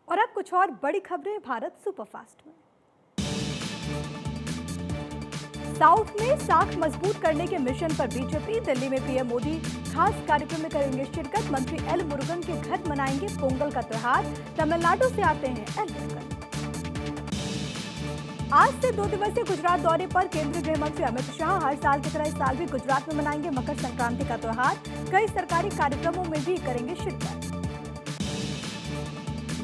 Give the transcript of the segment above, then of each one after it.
और अब कुछ और बड़ी खबरें भारत सुपरफास्ट में। साउथ में साख मजबूत करने के मिशन पर बीजेपी। दिल्ली में पीएम मोदी खास कार्यक्रम में करेंगे शिरकत। मंत्री एल मुरुगन के घर मनाएंगे पोंगल का त्योहार। तमिलनाडु से आते हैं एल मुरुगन। आज से 2 दिवसीय गुजरात दौरे पर केंद्रीय गृह मंत्री अमित शाह। हर साल की तरह इस साल भी गुजरात में मनाएंगे मकर संक्रांति का त्योहार। कई सरकारी कार्यक्रमों में भी करेंगे शिरकत।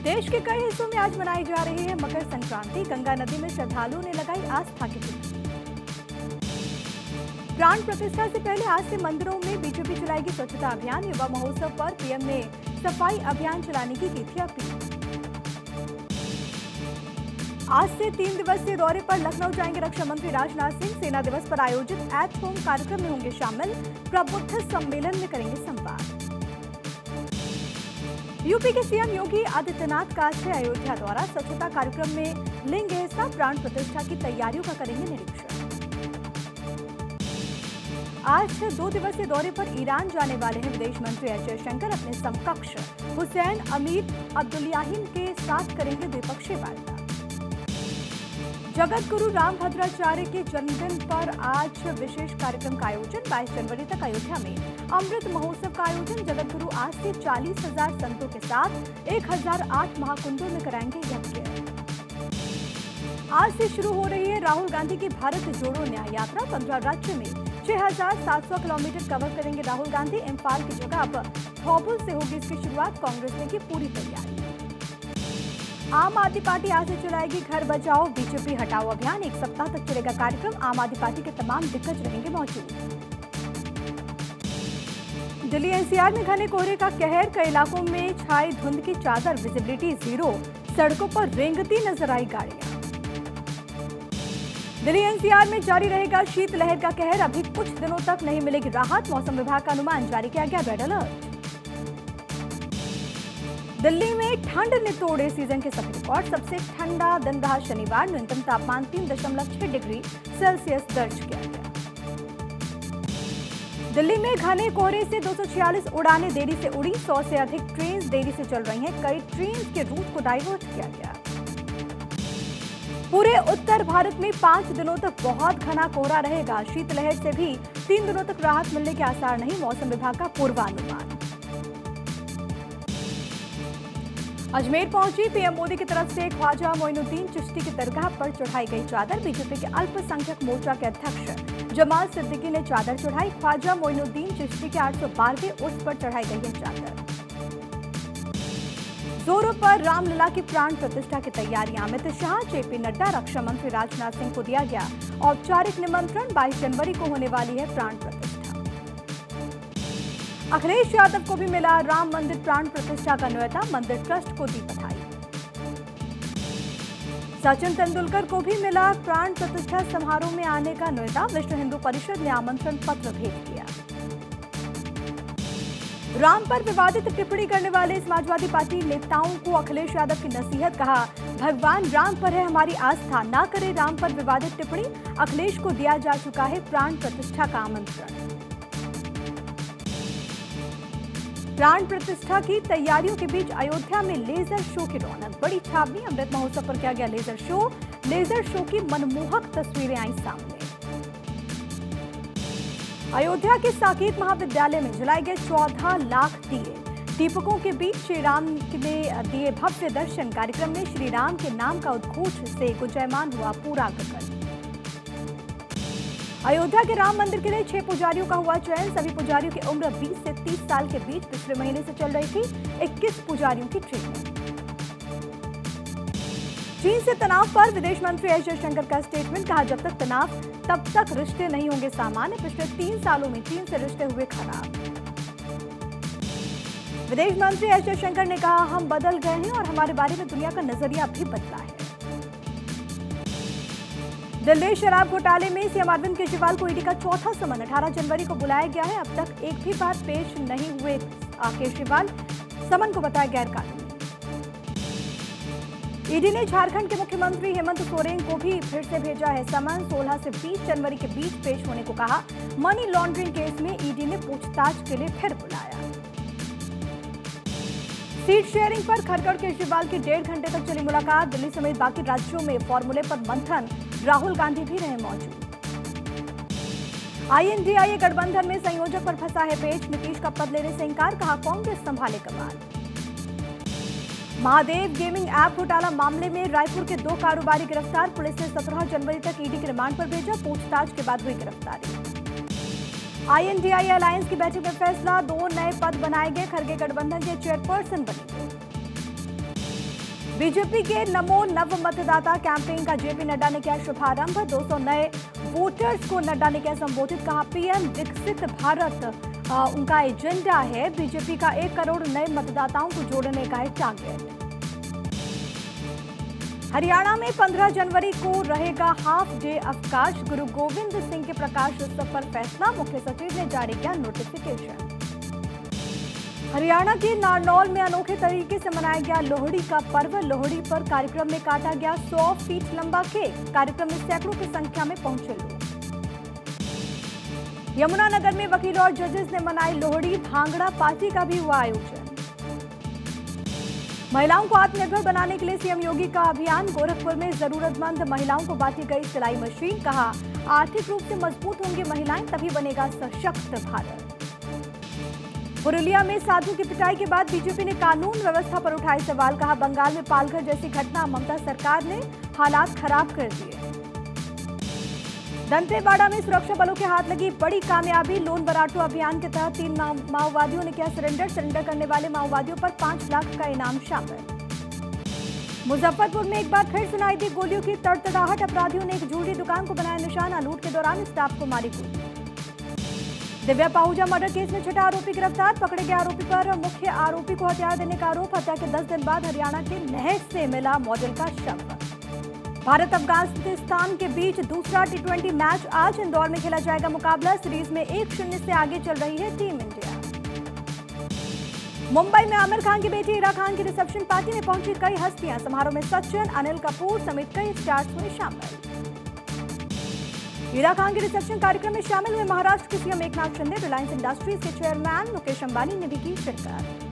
देश के कई हिस्सों में आज मनाई जा रही है मकर संक्रांति। गंगा नदी में श्रद्धालुओं ने लगाई आस्था की डुबकी। प्राण प्रतिष्ठा से पहले आज से मंदिरों में बीजेपी चलाएगी स्वच्छता अभियान। युवा महोत्सव पर पीएम ने सफाई अभियान चलाने की थी अपील। आज से 3 दिवसीय दौरे पर लखनऊ जाएंगे रक्षा मंत्री राजनाथ सिंह। सेना दिवस पर आयोजित एट होम कार्यक्रम में होंगे शामिल। प्रबुद्ध सम्मेलन में करेंगे संवाद। यूपी के सीएम योगी आदित्यनाथ का आज अयोध्या दौरा। स्वच्छता कार्यक्रम में लेंगे हिस्सा। प्राण प्रतिष्ठा की तैयारियों का करेंगे निरीक्षण। आज 2 दिवसीय दौरे पर ईरान जाने वाले हैं विदेश मंत्री एस जयशंकर। अपने समकक्ष हुसैन अमीर अब्दुल्लाहिन के साथ करेंगे द्विपक्षीय वार्ता। जगत गुरु रामभद्राचार्य के जन्मदिन पर आज विशेष कार्यक्रम का आयोजन। 22 जनवरी तक अयोध्या में अमृत महोत्सव का आयोजन। जगत गुरु आज से 40,000 संतों के साथ 1008 महाकुंडों में कराएंगे यज्ञ। आज से शुरू हो रही है राहुल गांधी की भारत जोड़ो न्याय यात्रा। 15 राज्य में 6,700 किलोमीटर कवर करेंगे राहुल गांधी। इम्फाल की जगह अब थौबल से होगी इसकी शुरुआत। कांग्रेस ने की पूरी तैयारी। आम आदमी पार्टी आज से चलाएगी घर बचाओ बीजेपी हटाओ अभियान। 1 सप्ताह तक चलेगा कार्यक्रम। आम आदमी पार्टी के तमाम दिग्गज रहेंगे मौजूद। दिल्ली एनसीआर में घने कोहरे का कहर। कई इलाकों में छाई धुंध की चादर। विजिबिलिटी 0। सड़कों पर रेंगती नजर आई गाड़ियां। दिल्ली एनसीआर में जारी रहेगा शीतलहर का कहर। अभी कुछ दिनों तक नहीं मिलेगी राहत। मौसम विभाग का अनुमान। जारी किया गया रेड अलर्ट। दिल्ली में ठंड ने तोड़े सीजन के सभी रिकॉर्ड। सबसे ठंडा दिन रहा शनिवार। न्यूनतम तापमान 3.6 डिग्री सेल्सियस दर्ज किया गया। दिल्ली में घने कोहरे से 246 उड़ानें देरी से उड़ी। 100 से अधिक ट्रेन देरी से चल रही हैं। कई ट्रेन के रूट को डाइवर्ट किया गया। पूरे उत्तर भारत में 5 दिनों तक बहुत घना कोहरा रहेगा। शीतलहर से भी 3 दिनों तक राहत मिलने के आसार नहीं। मौसम विभाग का पूर्वानुमान। अजमेर पहुंची पीएम मोदी की तरफ से ख्वाजा मोइनुद्दीन चिश्ती की दरगाह पर चढ़ाई गई चादर। बीजेपी के अल्पसंख्यक मोर्चा के अध्यक्ष जमाल सिद्दीकी ने चादर चढ़ाई। ख्वाजा मोइनुद्दीन चिश्ती के 812वें उर्स पर चढ़ाई गई है चादर। जोरों पर रामलला की प्राण प्रतिष्ठा की तैयारियां। अमित शाह जेपी नड्डा रक्षा मंत्री राजनाथ सिंह को दिया गया औपचारिक निमंत्रण। 22 जनवरी को होने वाली है प्राण प्रतिष्ठा। अखिलेश यादव को भी मिला राम मंदिर प्राण प्रतिष्ठा का न्योता। मंदिर ट्रस्ट को दी बधाई। सचिन तेंदुलकर को भी मिला प्राण प्रतिष्ठा समारोह में आने का न्योता। विश्व हिंदू परिषद ने आमंत्रण पत्र भेज दिया। राम पर विवादित टिप्पणी करने वाले समाजवादी पार्टी नेताओं को अखिलेश यादव की नसीहत। कहा भगवान राम पर है हमारी आस्था। ना करे राम पर विवादित टिप्पणी। अखिलेश को दिया जा चुका है प्राण प्रतिष्ठा का आमंत्रण। प्राण प्रतिष्ठा की तैयारियों के बीच अयोध्या में लेजर शो की रौनक। बड़ी छावनी अमृत महोत्सव पर किया गया लेजर शो। लेजर शो की मनमोहक तस्वीरें आई सामने। अयोध्या के साकेत महाविद्यालय में जलाए गए 14 लाख दिए। दीपकों के बीच श्री राम ने दिए भव्य दर्शन। कार्यक्रम में श्री राम के नाम का उद्घोष से गुंजायमान हुआ पूरा गगन। अयोध्या के राम मंदिर के लिए 6 पुजारियों का हुआ चयन। सभी पुजारियों की उम्र 20 से 30 साल के बीच। पिछले महीने से चल रही थी 21 पुजारियों की ट्रेनिंग। चीन से तनाव पर विदेश मंत्री एस जयशंकर का स्टेटमेंट। कहा जब तक तनाव तब तक रिश्ते नहीं होंगे सामान्य। पिछले 3 सालों में चीन से रिश्ते हुए खराब। विदेश मंत्री एस जयशंकर ने कहा हम बदल गए हैं और हमारे बारे में दुनिया का नजरिया भी बदला है। दिल्ली शराब घोटाले में सीएम अरविंद केजरीवाल को ईडी का चौथा समन 18 जनवरी को बुलाया गया है। अब तक एक भी बार पेश नहीं हुए केजरीवाल। समन को बताया गैरकानूनी। ईडी ने झारखंड के मुख्यमंत्री हेमंत सोरेन को भी फिर से भेजा है समन। 16 से 20 जनवरी के बीच पेश होने को कहा। मनी लॉन्ड्रिंग केस में ईडी ने पूछताछ के लिए फिर बुलाया। सीट शेयरिंग पर खरगढ़ केजरीवाल की 1.5 घंटे तक चली मुलाकात। दिल्ली समेत बाकी राज्यों में फॉर्मूले पर मंथन। राहुल गांधी भी रहे मौजूद। INDIA गठबंधन में संयोजक पर फंसा है पेच। नीतीश का पद लेने से इंकार, कहा कांग्रेस संभाले कमान। महादेव गेमिंग ऐप घोटाला मामले में रायपुर के 2 कारोबारी गिरफ्तार। पुलिस ने 17 जनवरी तक ईडी के रिमांड पर भेजा। पूछताछ के बाद हुई गिरफ्तारी। INDIA अलायंस की बैठक में फैसला, 2 नए पद बनाए गए। खरगे गठबंधन के चेयरपर्सन बने। बीजेपी के नमो नव मतदाता कैंपेन का JP नड्डा ने किया शुभारंभ। 200 नए वोटर्स को नड्डा ने किया संबोधित, कहा PM विकसित भारत उनका एजेंडा है। बीजेपी का 1 करोड़ नए मतदाताओं को जोड़ने का है टारगेट। हरियाणा में 15 जनवरी को रहेगा हाफ डे अवकाश। गुरु गोविंद सिंह के प्रकाश उत्सव पर फैसला। मुख्य सचिव ने जारी किया नोटिफिकेशन। हरियाणा के नारनौल में अनोखे तरीके से मनाया गया लोहड़ी का पर्व। लोहड़ी पर कार्यक्रम में काटा गया 100 फीट लंबा केक। कार्यक्रम में सैकड़ों की संख्या में पहुंचे लोग। यमुनानगर में वकील और जजेस ने मनाई लोहड़ी। भांगड़ा पार्टी का भी हुआ आयोजन। महिलाओं को आत्मनिर्भर बनाने के लिए सीएम योगी का अभियान। गोरखपुर में जरूरतमंद महिलाओं को बांटी गई सिलाई मशीन। कहा आर्थिक रूप से मजबूत होंगी महिलाएं, तभी बनेगा सशक्त भारत। पुरुलिया में साधु की पिटाई के बाद बीजेपी ने कानून व्यवस्था पर उठाए सवाल। कहा बंगाल में पालघर जैसी घटना ममता सरकार ने हालात खराब कर दिए। दंतेवाड़ा में सुरक्षा बलों के हाथ लगी बड़ी कामयाबी। लोन बराटू अभियान के तहत 3 माओवादियों ने किया सरेंडर। सरेंडर करने वाले माओवादियों पर 5 लाख का इनाम शामिल। मुजफ्फरपुर में एक बार फिर सुनाई दी गोलियों की तड़तड़ाहट। अपराधियों ने एक ज्वेलरी दुकान को बनाया निशाना। लूट के दौरान स्टाफ को मारी गोली। दिव्या पाहुजा मर्डर केस में 6ठा आरोपी गिरफ्तार। पकड़े गए आरोपी पर मुख्य आरोपी को हथियार देने का आरोप। हत्या के 10 दिन बाद हरियाणा के नहर से मिला मॉडल का शव। भारत अफगानिस्तान के बीच दूसरा T20 मैच आज इंदौर में खेला जाएगा मुकाबला। सीरीज में 1-0 से आगे चल रही है टीम इंडिया। मुंबई में आमिर खान की बेटी इरा खान की रिसेप्शन पार्टी में पहुंची कई हस्तियां। समारोह में सचिन, अनिल कपूर समेत कई स्टार्स हुए शामिल। इरा खान के रिसेप्शन कार्यक्रम में शामिल हुए महाराष्ट्र के CM एकनाथ शिंदे। रिलायंस इंडस्ट्रीज के चेयरमैन मुकेश अंबानी ने भी की शिरकत।